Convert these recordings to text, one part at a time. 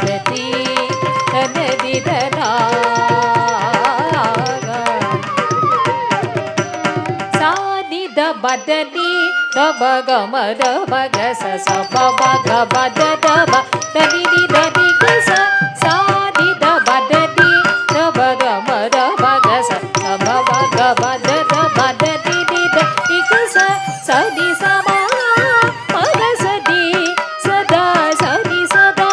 ததி தனதி தனா சாதி த பதனி தப கம தப கச சப பக பத தப தனி தி தனி கச சாதி த பதனி தப கம தப கச சப பக பத தப தனி தி தனி கச சதி சமா மக சதி சதா சதி சதா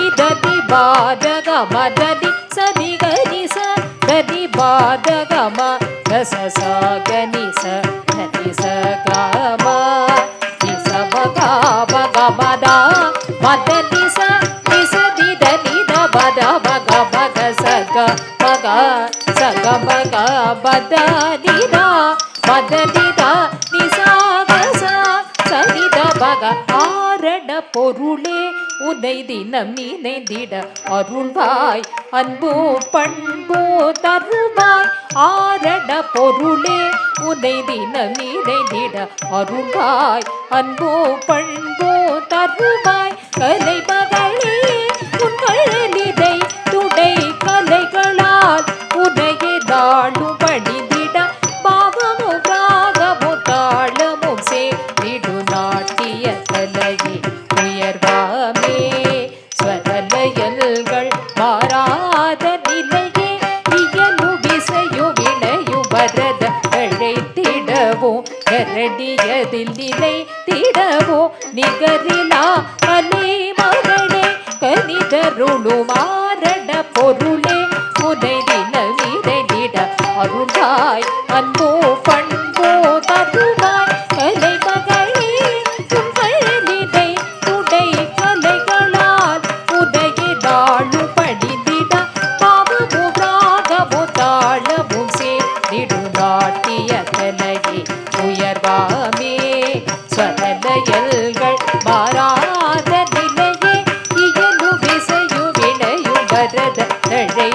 இததி பாதக மததி சதி கனி ச ததி பாதக ம கச ச கனி ச ததி ச க ம தி ச பக பக மதா மததி ச தி ச தி ததி த பத பக பக ச க பக ச க பக பத தி த மததி த தி ச க ச சதி த பக ஆரண பொருளே உனை தினம் நினைந்திட அருள்வாய் அன்பு பண்பு தருவாய் ஆரண பொருளே உனை தினம் நினைந்திட அருள்வாய் அன்பு பண்பு தருவாய் கலை மகளே உன்களிதை துடை கலைகளால் உனையே நாளும் பணிந்திட பாவமும் ராகமும் தாளமும் சேர்ந்திடு நாட்டிய கலையே உயர்வாமே ஸ்வரலயல்கள் மாறாத நிலையே இயலு விசையு வினையு வரத அழைத்திடவும் கரடியதில் நிலை திடவோ நிகரிலா கலை மகளே கனிதருளு மாரண பொருளே உனை தினமிட அருளாய் அன்போ பண்போ தருவாய் கலை மகளே உங்களிதை துடை கலைகளால் உதய நாளு படிந்திட பாவமு ராகமு தாளமும் சேர்ந்திடு நாட்டிய கலையே உயர்வாமே ஸ்வரலயல்கள் மாறாத நிலையே இயலு விசையு வினையும் வரத தழை